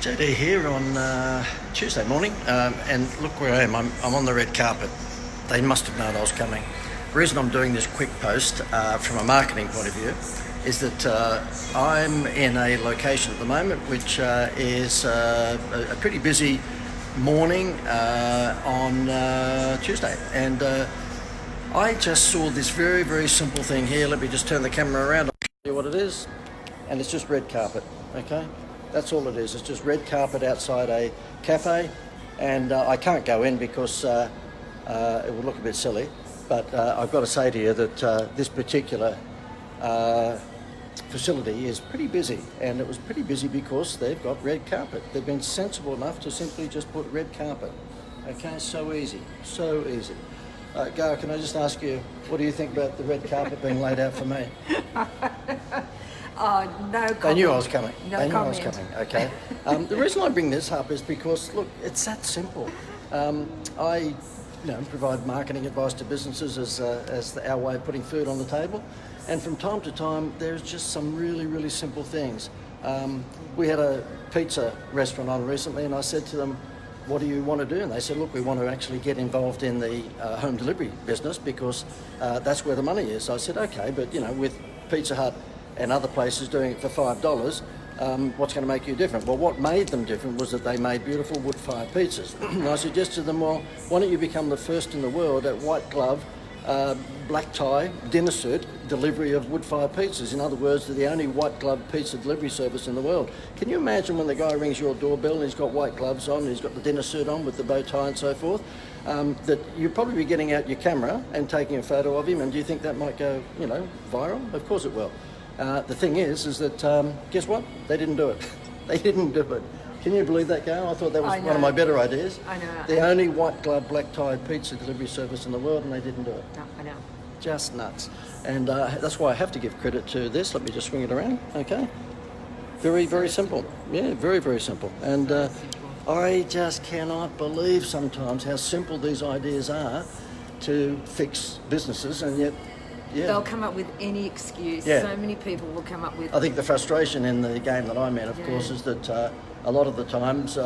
JD here on Tuesday morning, and look where I am. I'm on the red carpet. They must have known I was coming. The reason I'm doing this quick post from a marketing point of view is that I'm in a location at the moment which is a pretty busy morning on Tuesday, and I just saw this very, very simple thing here. Let me just turn the camera around. I'll show you what it is, and it's just red carpet, okay? That's all it is. It's just red carpet outside a cafe, and I can't go in because it would look a bit silly. But I've got to say to you that this particular facility is pretty busy, and it was pretty busy because they've got red carpet. They've been sensible enough to simply just put red carpet. Okay, so easy, so easy. Gar, can I just ask you, what do you think about the red carpet being laid out for me? No comment. They knew I was coming. No they knew comment. I was coming. Okay. The reason I bring this up is because, look, it's that simple. I, provide marketing advice to businesses as our way of putting food on the table, and from time to time, there's just some really, really simple things. We had a pizza restaurant on recently, and I said to them, "What do you want to do?" And they said, "Look, we want to actually get involved in the home delivery business because that's where the money is." So I said, "Okay, but with Pizza Hut and other places doing it for $5, what's going to make you different?" Well, what made them different was that they made beautiful wood-fired pizzas. And I suggested to them, well, why don't you become the first in the world at white glove, black tie, dinner suit delivery of wood-fired pizzas? In other words, they're the only white glove pizza delivery service in the world. Can you imagine when the guy rings your doorbell and he's got white gloves on, and he's got the dinner suit on with the bow tie and so forth, that you'll probably be getting out your camera and taking a photo of him, and do you think that might go, viral? Of course it will. The thing is that, guess what? They didn't do it. They didn't do it. Can you believe that, Gail? I thought that was one of my better ideas. I know. The only white glove, black tied pizza delivery service in the world, and they didn't do it. No, I know. Just nuts. And that's why I have to give credit to this. Let me just swing it around, okay? Very, very simple. Yeah, very, very simple. And I just cannot believe sometimes how simple these ideas are to fix businesses, and yet, yeah. They'll come up with any excuse. Yeah. So many people will come up with... I think the frustration in the game that I'm in, of course, is that a lot of the times,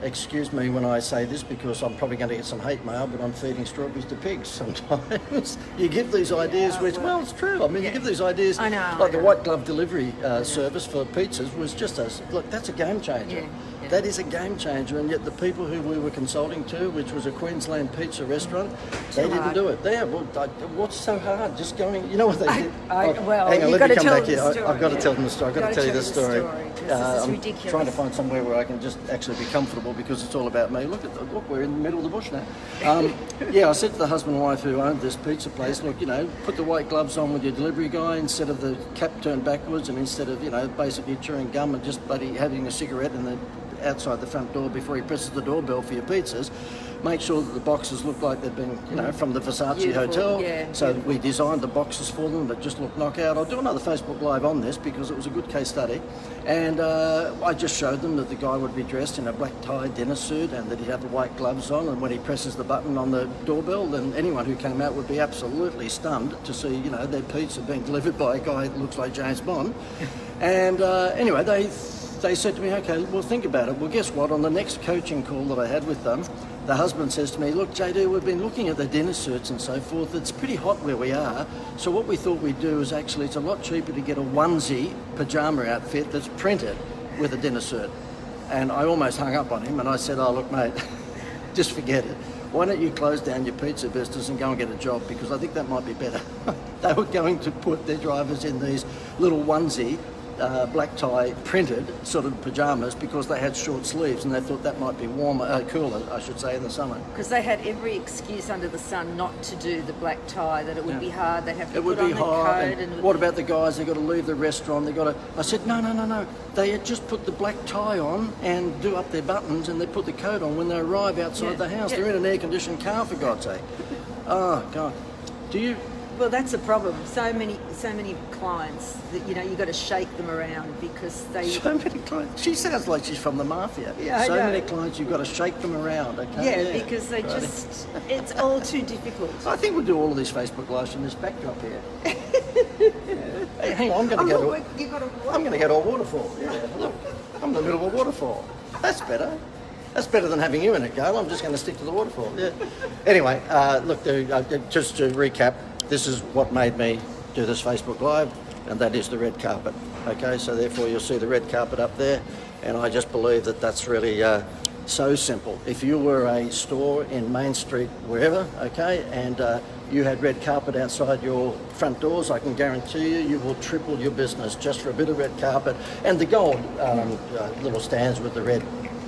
excuse me when I say this because I'm probably going to get some hate mail, but I'm feeding strawberries to pigs sometimes. You give these ideas which, well, it's true. I mean, you give these ideas, like the white glove delivery service for pizzas was just look, that's a game changer. Yeah. That is a game changer, and yet the people who we were consulting to, which was a Queensland pizza restaurant, they didn't do it. What's so hard? Just going, you know what they did? Hang on, let me come back here. I've got to tell them the story. I've got to tell you the story. This is ridiculous. I'm trying to find somewhere where I can just actually be comfortable because it's all about me. Look, we're in the middle of the bush now. I said to the husband and wife who owned this pizza place, look, put the white gloves on with your delivery guy instead of the cap turned backwards, and instead of, basically chewing gum and just bloody having a cigarette outside the front door before he presses the doorbell for your pizzas. Make sure that the boxes look like they've been, from the Versace hotel. Yeah, so we designed the boxes for them that just look knockout. I'll do another Facebook Live on this because it was a good case study. And I just showed them that the guy would be dressed in a black tie dinner suit and that he'd have the white gloves on, and when he presses the button on the doorbell, then anyone who came out would be absolutely stunned to see, their pizza being delivered by a guy that looks like James Bond. And anyway, they said to me, okay, well, think about it. Well, guess what? On the next coaching call that I had with them, the husband says to me, look, JD, we've been looking at the dinner suits and so forth. It's pretty hot where we are. So what we thought we'd do is actually it's a lot cheaper to get a onesie pajama outfit that's printed with a dinner suit. And I almost hung up on him and I said, oh, look, mate, just forget it. Why don't you close down your pizza business and go and get a job? Because I think that might be better. They were going to put their drivers in these little onesie black tie printed sort of pajamas because they had short sleeves and they thought that might be cooler, I should say, in the summer. Because they had every excuse under the sun not to do the black tie, that it would be hard, they'd have to it would put be on hot. the coat. And what about the guys? They've got to leave the restaurant. I said, no. They had just put the black tie on and do up their buttons and they put the coat on when they arrive outside the house. They're in an air-conditioned car, for God's sake. Oh, God. Well, that's a problem. So many clients that you've got to shake them around because they. So many clients. She sounds like she's from the mafia. Yeah, I know. Many clients, you've got to shake them around. Okay. Yeah, because they it's all too difficult. I think we'll do all of these Facebook Lives from this backdrop here. Hey, hang on, I'm going to go to a waterfall. Yeah, look. I'm in the middle of a waterfall. That's better. That's better than having you in it, Gail. I'm just going to stick to the waterfall. Yeah. Anyway, look, just to recap, this is what made me do this Facebook Live, and that is the red carpet. Okay, so therefore you'll see the red carpet up there, and I just believe that that's really so simple. If you were a store in Main Street, wherever, okay, and you had red carpet outside your front doors, I can guarantee you will triple your business just for a bit of red carpet. And the gold little stands with the red,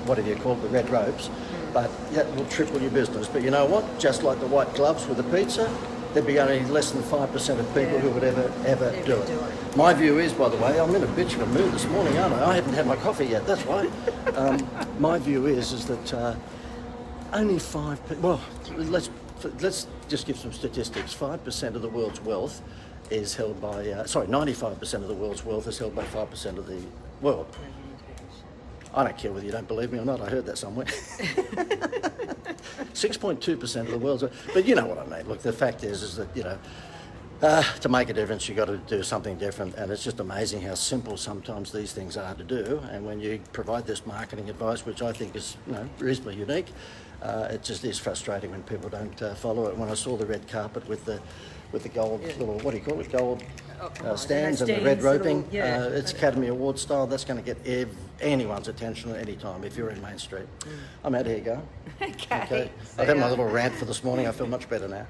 whatever you call it, the red ropes, but that will triple your business. But you know what? Just like the white gloves with the pizza, there'd be only less than 5% of people who would ever do it. My view is, by the way, I'm in a bitch of a mood this morning, aren't I? I haven't had my coffee yet, that's why. My view is that only 5%, well, let's just give some statistics. 5% of the world's wealth is held by, 95% of the world's wealth is held by 5% of the world. I don't care whether you don't believe me or not, I heard that somewhere. 6.2% of the world's, but you know what I mean. Look, the fact is that, you know, to make a difference, you've got to do something different, and it's just amazing how simple sometimes these things are to do. And when you provide this marketing advice, which I think is, you know, reasonably unique, it just is frustrating when people don't follow it. When I saw the red carpet with the gold little, what do you call it, gold stands and the red roping, it's Academy Award style. That's going to get anyone's attention at any time if you're in Main Street. I'm out of here, go. Okay. I've had my little rant for this morning. I feel much better now.